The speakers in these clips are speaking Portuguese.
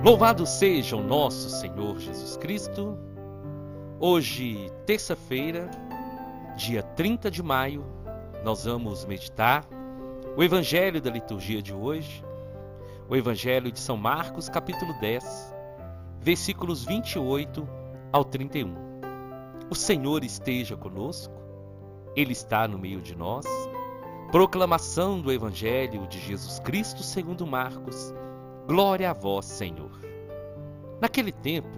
Louvado seja o nosso Senhor Jesus Cristo. Hoje, terça-feira, dia 30 de maio, nós vamos meditar o Evangelho da liturgia de hoje, o Evangelho de São Marcos, capítulo 10, versículos 28 ao 31. O Senhor esteja conosco, Ele está no meio de nós. Proclamação do Evangelho de Jesus Cristo segundo Marcos. Glória a vós, Senhor. Naquele tempo,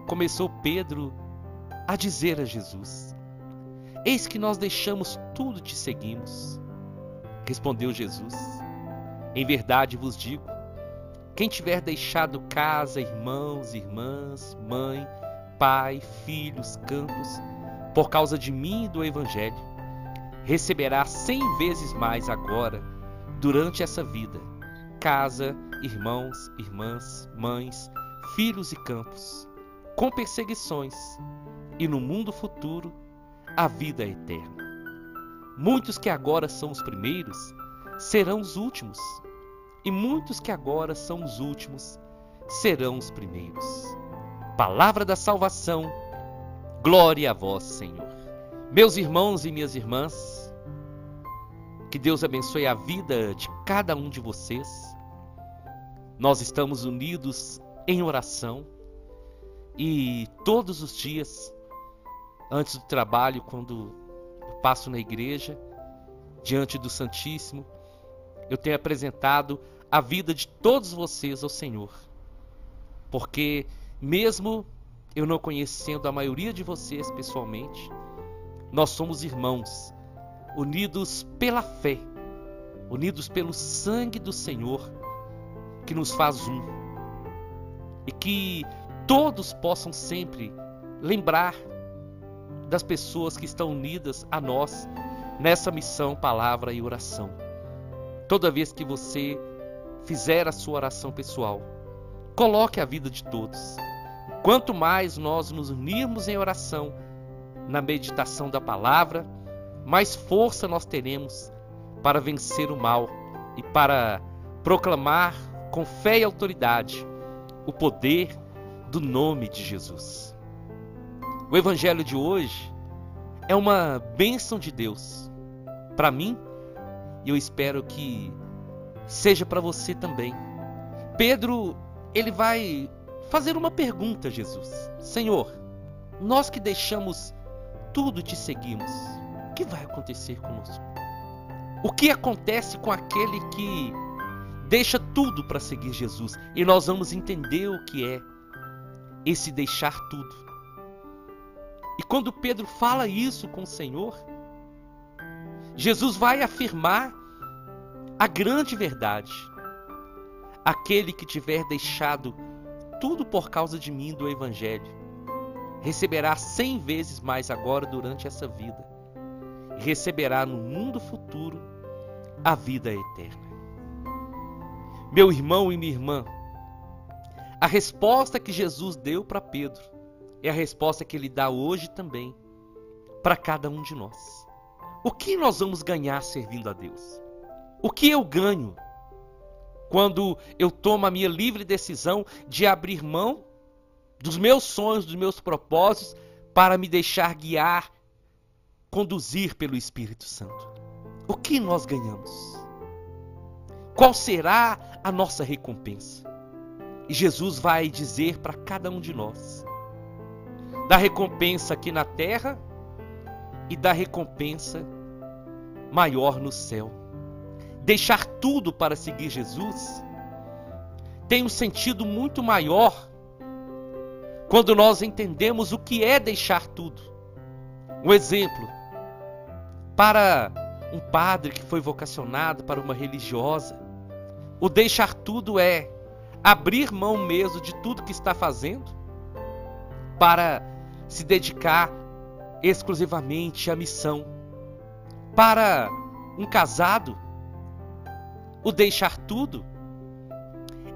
começou Pedro a dizer a Jesus: Eis que nós deixamos tudo e te seguimos. Respondeu Jesus: Em verdade vos digo, quem tiver deixado casa, irmãos, irmãs, mãe, pai, filhos, campos, por causa de mim e do Evangelho, receberá 100 vezes mais agora, durante essa vida, casa, irmãos, irmãs, mães, filhos e campos, com perseguições, e no mundo futuro, a vida eterna. Muitos que agora são os primeiros, serão os últimos, e muitos que agora são os últimos, serão os primeiros. Palavra da salvação, glória a vós, Senhor. Meus irmãos e minhas irmãs, que Deus abençoe a vida de cada um de vocês. Nós estamos unidos em oração e todos os dias, antes do trabalho, quando eu passo na igreja, diante do Santíssimo, eu tenho apresentado a vida de todos vocês ao Senhor. Porque mesmo eu não conhecendo a maioria de vocês pessoalmente, nós somos irmãos, unidos pela fé, unidos pelo sangue do Senhor, que nos faz um. E que todos possam sempre lembrar das pessoas que estão unidas a nós nessa missão, palavra e oração. Toda vez que você fizer a sua oração pessoal, coloque a vida de todos. Quanto mais nós nos unirmos em oração, na meditação da palavra, mais força nós teremos para vencer o mal e para proclamar com fé e autoridade o poder do nome de Jesus. O Evangelho de hoje é uma bênção de Deus para mim e eu espero que seja para você também. Pedro, ele vai fazer uma pergunta a Jesus: Senhor, nós que deixamos tudo e te seguimos, o que vai acontecer conosco? O que acontece com aquele que deixa tudo para seguir Jesus? E nós vamos entender o que é esse deixar tudo. E quando Pedro fala isso com o Senhor, Jesus vai afirmar a grande verdade: aquele que tiver deixado tudo por causa de mim, do Evangelho, receberá 100 vezes mais agora durante essa vida, e receberá no mundo futuro a vida eterna. Meu irmão e minha irmã, a resposta que Jesus deu para Pedro é a resposta que Ele dá hoje também para cada um de nós. O que nós vamos ganhar servindo a Deus? O que eu ganho quando eu tomo a minha livre decisão de abrir mão dos meus sonhos, dos meus propósitos, para me deixar guiar, conduzir pelo Espírito Santo? O que nós ganhamos? Qual será a nossa recompensa? E Jesus vai dizer para cada um de nós da recompensa aqui na terra e da recompensa maior no céu. Deixar tudo para seguir Jesus tem um sentido muito maior quando nós entendemos o que é deixar tudo. Um exemplo: para um padre que foi vocacionado para uma religiosa, o deixar tudo é abrir mão mesmo de tudo que está fazendo para se dedicar exclusivamente à missão. Para um casado, o deixar tudo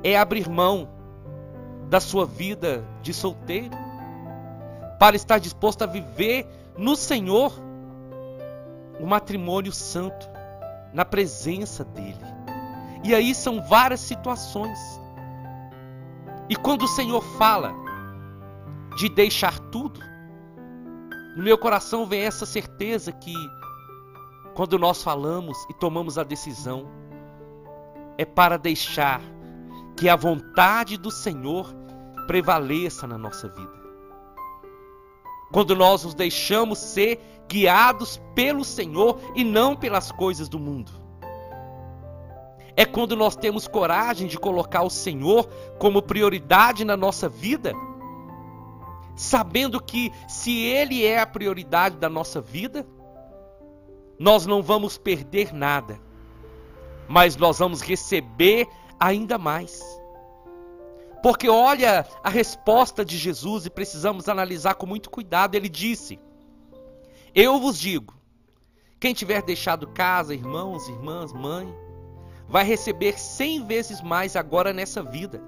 é abrir mão da sua vida de solteiro para estar disposto a viver no Senhor um matrimônio santo, na presença dele. E aí são várias situações E quando o Senhor fala de deixar tudo, no meu coração vem essa certeza que quando nós falamos e tomamos a decisão, é para deixar que a vontade do Senhor prevaleça na nossa vida. Quando nós nos deixamos ser guiados pelo Senhor e não pelas coisas do mundo. É quando nós temos coragem de colocar o Senhor como prioridade na nossa vida, sabendo que se Ele é a prioridade da nossa vida, nós não vamos perder nada, mas nós vamos receber ainda mais. Porque olha a resposta de Jesus e precisamos analisar com muito cuidado. Ele disse: eu vos digo, quem tiver deixado casa, irmãos, irmãs, mãe, vai receber 100 vezes mais agora nessa vida.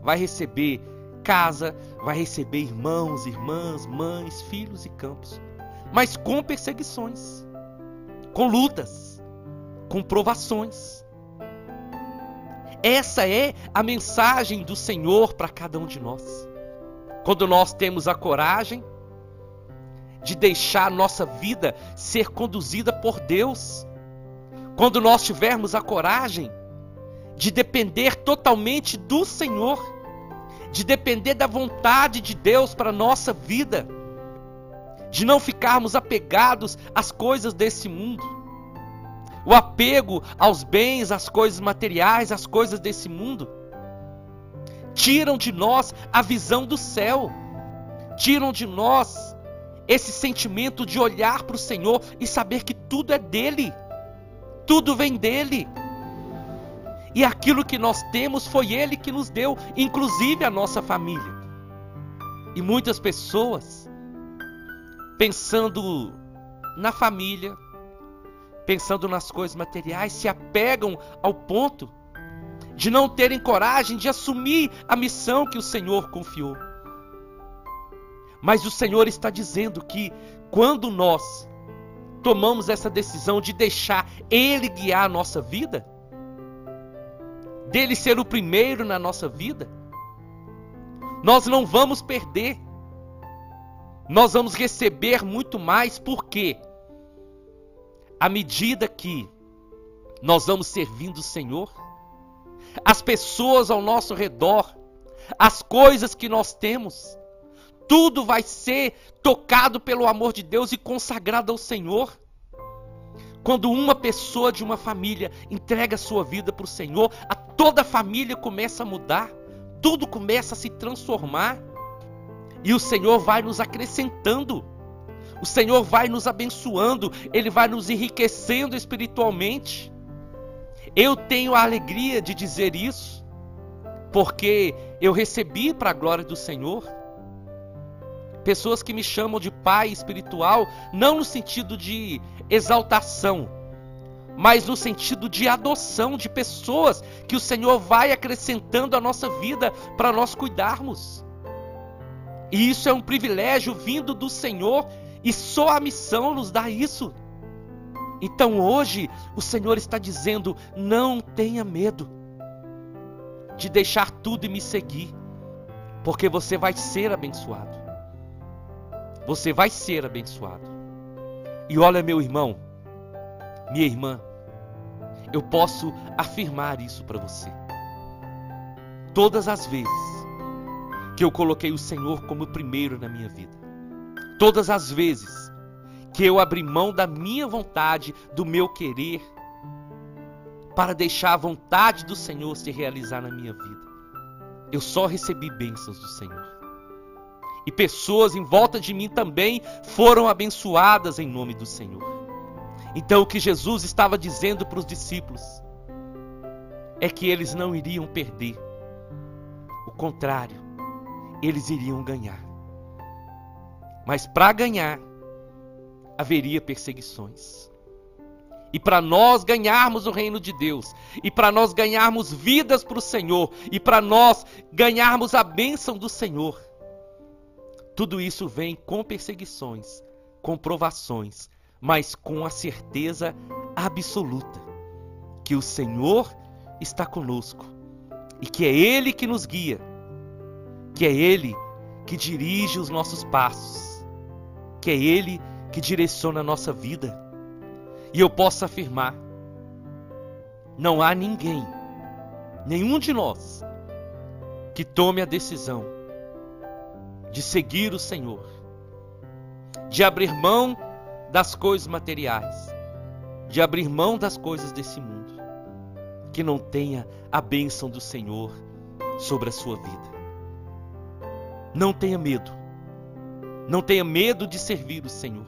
Vai receber casa, vai receber irmãos, irmãs, mães, filhos e campos. Mas com perseguições, com lutas, com provações. Essa é a mensagem do Senhor para cada um de nós. Quando nós temos a coragem de deixar nossa vida ser conduzida por Deus, quando nós tivermos a coragem de depender totalmente do Senhor, de depender da vontade de Deus para a nossa vida, de não ficarmos apegados às coisas desse mundo. O apego aos bens, às coisas materiais, às coisas desse mundo, tiram de nós a visão do céu, tiram de nós esse sentimento de olhar para o Senhor e saber que tudo é dele, tudo vem dele. E aquilo que nós temos foi Ele que nos deu, inclusive a nossa família. E muitas pessoas, pensando na família, pensando nas coisas materiais, se apegam ao ponto de não terem coragem de assumir a missão que o Senhor confiou. Mas o Senhor está dizendo que quando nós tomamos essa decisão de deixar Ele guiar a nossa vida, dele ser o primeiro na nossa vida, nós não vamos perder. Nós vamos receber muito mais, porque à medida que nós vamos servindo o Senhor, as pessoas ao nosso redor, as coisas que nós temos, tudo vai ser tocado pelo amor de Deus e consagrado ao Senhor. Quando uma pessoa de uma família entrega a sua vida para o Senhor, toda a família começa a mudar, tudo começa a se transformar, e o Senhor vai nos acrescentando, o Senhor vai nos abençoando, Ele vai nos enriquecendo espiritualmente. Eu tenho a alegria de dizer isso, porque eu recebi para a glória do Senhor pessoas que me chamam de pai espiritual, não no sentido de exaltação, mas no sentido de adoção, de pessoas que o Senhor vai acrescentando à nossa vida para nós cuidarmos. E isso é um privilégio vindo do Senhor, e só a missão nos dá isso. Então hoje o Senhor está dizendo: não tenha medo de deixar tudo e me seguir, porque você vai ser abençoado. Você vai ser abençoado. E olha, meu irmão, minha irmã, eu posso afirmar isso para você. Todas as vezes que eu coloquei o Senhor como primeiro na minha vida, todas as vezes que eu abri mão da minha vontade, do meu querer, para deixar a vontade do Senhor se realizar na minha vida, eu só recebi bênçãos do Senhor. E pessoas em volta de mim também foram abençoadas em nome do Senhor. Então o que Jesus estava dizendo para os discípulos é que eles não iriam perder. O contrário, eles iriam ganhar. Mas para ganhar, haveria perseguições. E para nós ganharmos o reino de Deus, e para nós ganharmos vidas para o Senhor, e para nós ganharmos a bênção do Senhor, tudo isso vem com perseguições, com provações, mas com a certeza absoluta que o Senhor está conosco e que é Ele que nos guia que é Ele que dirige os nossos passos, que é Ele que direciona a nossa vida. E eu posso afirmar, não há ninguém, nenhum de nós, que tome a decisão de seguir o Senhor, de abrir mão das coisas materiais, de abrir mão das coisas desse mundo, que não tenha a bênção do Senhor sobre a sua vida. Não tenha medo. Não tenha medo de servir o Senhor.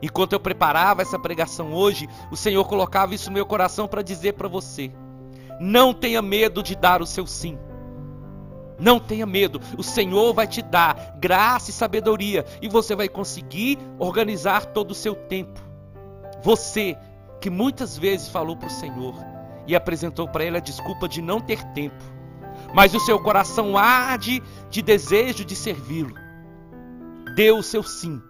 Enquanto eu preparava essa pregação hoje, o Senhor colocava isso no meu coração para dizer para você: não tenha medo de dar o seu sim. Não tenha medo. O Senhor vai te dar graça e sabedoria e você vai conseguir organizar todo o seu tempo. Você que muitas vezes falou para o Senhor e apresentou para Ele a desculpa de não ter tempo, mas o seu coração arde de desejo de servi-lo. Dê o seu sim,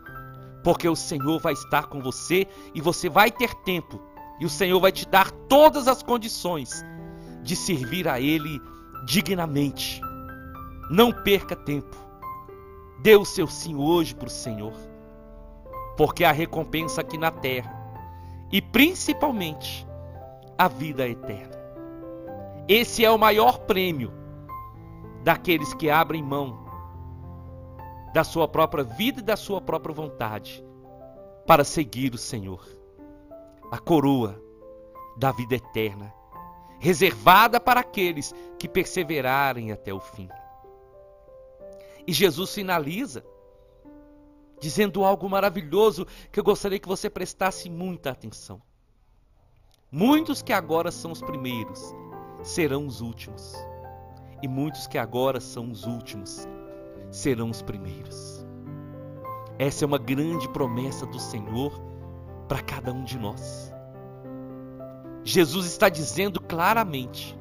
porque o Senhor vai estar com você e você vai ter tempo. E o Senhor vai te dar todas as condições de servir a Ele dignamente. Não perca tempo. Dê o seu sim hoje para o Senhor, porque a recompensa aqui na terra, e principalmente a vida eterna. Esse é o maior prêmio daqueles que abrem mão da sua própria vida e da sua própria vontade para seguir o Senhor. A coroa da vida eterna, reservada para aqueles que perseverarem até o fim. E Jesus finaliza dizendo algo maravilhoso que eu gostaria que você prestasse muita atenção. Muitos que agora são os primeiros serão os últimos, e muitos que agora são os últimos serão os primeiros. Essa é uma grande promessa do Senhor para cada um de nós. Jesus está dizendo claramente: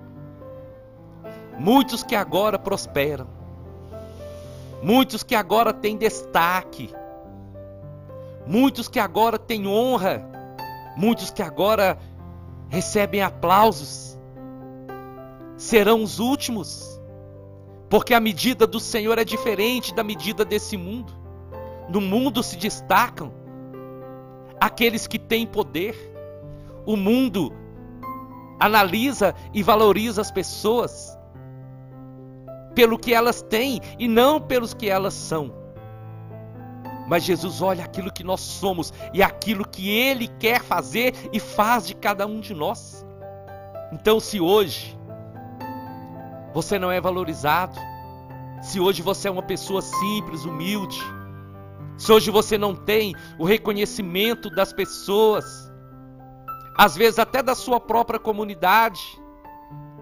muitos que agora prosperam, muitos que agora têm destaque, muitos que agora têm honra, muitos que agora recebem aplausos, serão os últimos, porque a medida do Senhor é diferente da medida desse mundo. No mundo se destacam aqueles que têm poder. O mundo analisa e valoriza as pessoas pelo que elas têm e não pelos que elas são. Mas Jesus olha aquilo que nós somos e aquilo que Ele quer fazer e faz de cada um de nós. Então, se hoje você não é valorizado, se hoje você é uma pessoa simples, humilde, se hoje você não tem o reconhecimento das pessoas, às vezes até da sua própria comunidade,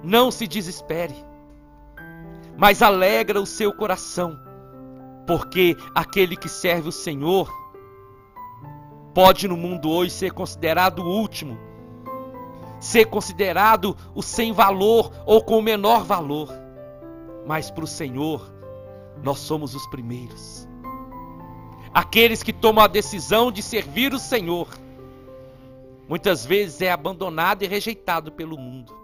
não se desespere, mas alegra o seu coração, porque aquele que serve o Senhor pode no mundo hoje ser considerado o último, ser considerado o sem valor ou com o menor valor, mas para o Senhor nós somos os primeiros. Aqueles que tomam a decisão de servir o Senhor, muitas vezes é abandonado e rejeitado pelo mundo,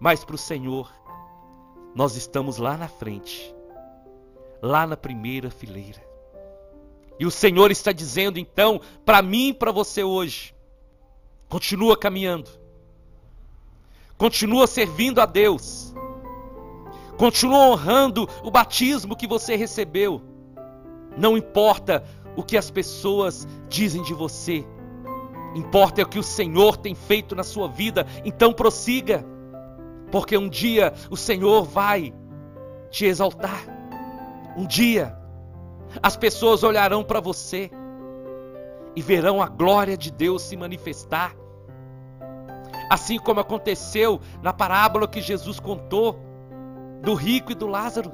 mas para o Senhor nós estamos lá na frente, lá na primeira fileira. E o Senhor está dizendo então para mim e para você hoje: continua caminhando, continua servindo a Deus, continua honrando o batismo que você recebeu. Não importa o que as pessoas dizem de você, importa o que o Senhor tem feito na sua vida. Então prossiga, porque um dia o Senhor vai te exaltar. Um dia as pessoas olharão para você e verão a glória de Deus se manifestar. Assim como aconteceu na parábola que Jesus contou do rico e do Lázaro,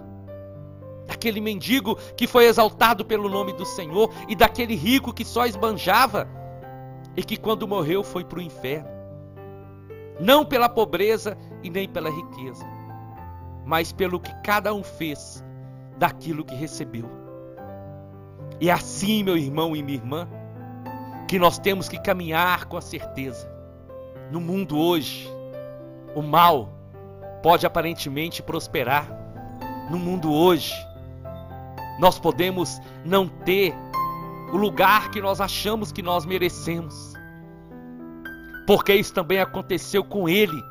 daquele mendigo que foi exaltado pelo nome do Senhor e daquele rico que só esbanjava e que quando morreu foi para o inferno. Não pela pobreza e nem pela riqueza, mas pelo que cada um fez daquilo que recebeu. E assim, meu irmão e minha irmã, que nós temos que caminhar com a certeza. No mundo hoje, o mal pode aparentemente prosperar. no mundo hoje, nós podemos não ter o lugar que nós achamos que nós merecemos. Porque isso também aconteceu com Ele,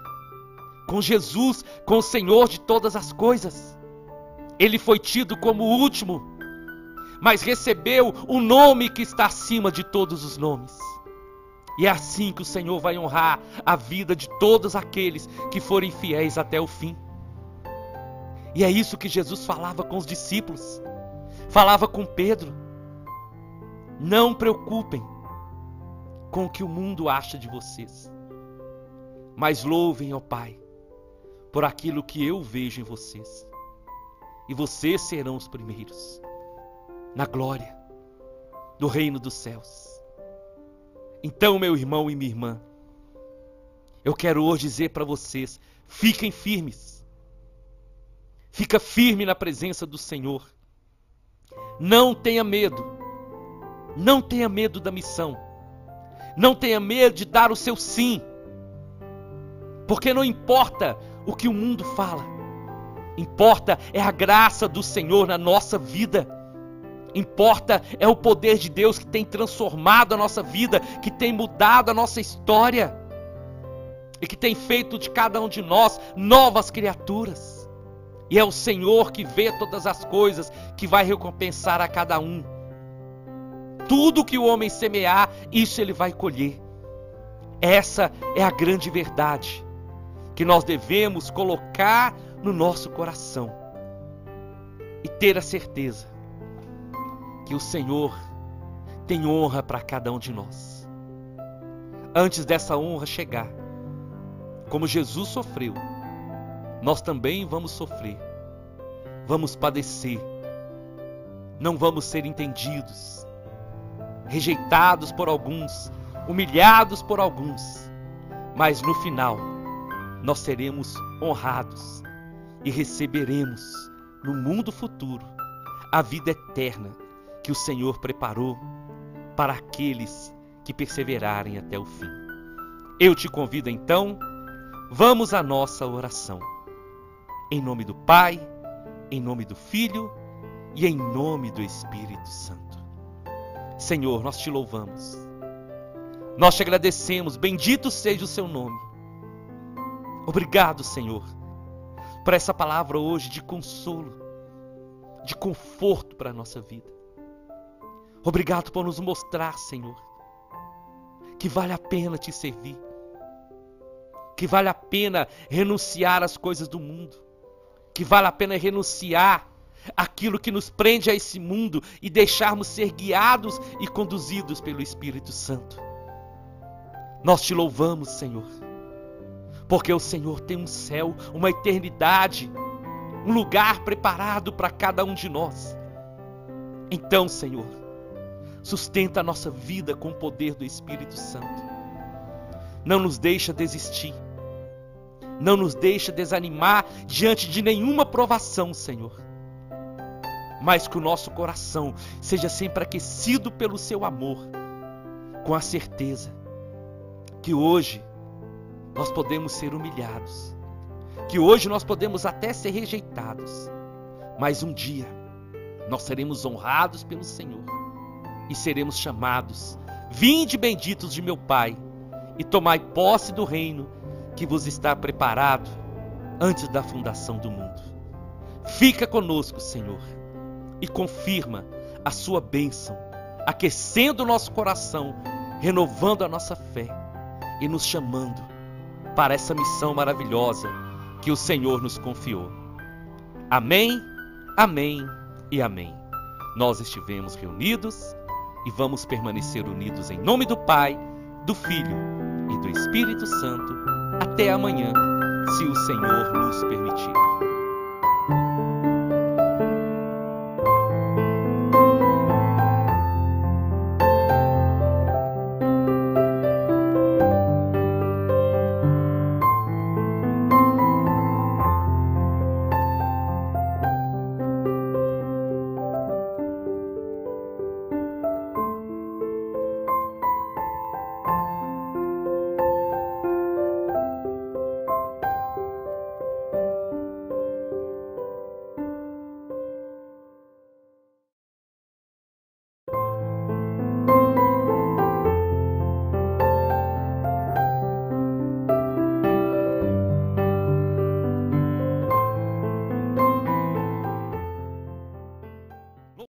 com Jesus, com o Senhor de todas as coisas. Ele foi tido como o último, mas recebeu o nome que está acima de todos os nomes. E é assim que o Senhor vai honrar a vida de todos aqueles que forem fiéis até o fim. E é isso que Jesus falava com os discípulos, falava com Pedro. Não preocupem com o que o mundo acha de vocês, mas louvem ao Pai por aquilo que eu vejo em vocês. E vocês serão os primeiros na glória do reino dos céus. Então, meu irmão e minha irmã, eu quero hoje dizer para vocês, fiquem firmes. Fica firme na presença do Senhor. Não tenha medo. Não tenha medo da missão. Não tenha medo de dar o seu sim. Porque não importa o que o mundo fala. Importa é a graça do Senhor na nossa vida. Importa é o poder de Deus que tem transformado a nossa vida, que tem mudado a nossa história e que tem feito de cada um de nós novas criaturas. E é o Senhor que vê todas as coisas, que vai recompensar a cada um. Tudo que o homem semear, isso ele vai colher. Essa é a grande verdade que nós devemos colocar no nosso coração e ter a certeza que o Senhor tem honra para cada um de nós. Antes dessa honra chegar, como Jesus sofreu, nós também vamos sofrer, vamos padecer, não vamos ser entendidos, rejeitados por alguns, humilhados por alguns, mas no final nós seremos honrados e receberemos no mundo futuro a vida eterna que o Senhor preparou para aqueles que perseverarem até o fim. Eu te convido então, vamos à nossa oração. Em nome do Pai, em nome do Filho e em nome do Espírito Santo. Senhor, nós te louvamos. Nós te agradecemos, bendito seja o seu nome. Obrigado, Senhor, por essa palavra hoje de consolo, de conforto para a nossa vida. Obrigado por nos mostrar, Senhor, que vale a pena te servir, que vale a pena renunciar às coisas do mundo, que vale a pena renunciar àquilo que nos prende a esse mundo e deixarmos ser guiados e conduzidos pelo Espírito Santo. Nós te louvamos, Senhor, porque o Senhor tem um céu, uma eternidade, um lugar preparado para cada um de nós. Então, Senhor, sustenta a nossa vida com o poder do Espírito Santo. Não nos deixa desistir. Não nos deixa desanimar diante de nenhuma provação, Senhor. Mas que o nosso coração seja sempre aquecido pelo seu amor, com a certeza que hoje nós podemos ser humilhados, que hoje nós podemos até ser rejeitados, mas um dia nós seremos honrados pelo Senhor e seremos chamados: vinde benditos de meu Pai, e tomai posse do reino que vos está preparado antes da fundação do mundo. Fica conosco, Senhor, e confirma a sua bênção, aquecendo o nosso coração, renovando a nossa fé e nos chamando para essa missão maravilhosa que o Senhor nos confiou. Amém, amém e amém. Nós estivemos reunidos e vamos permanecer unidos em nome do Pai, do Filho e do Espírito Santo até amanhã, se o Senhor nos permitir.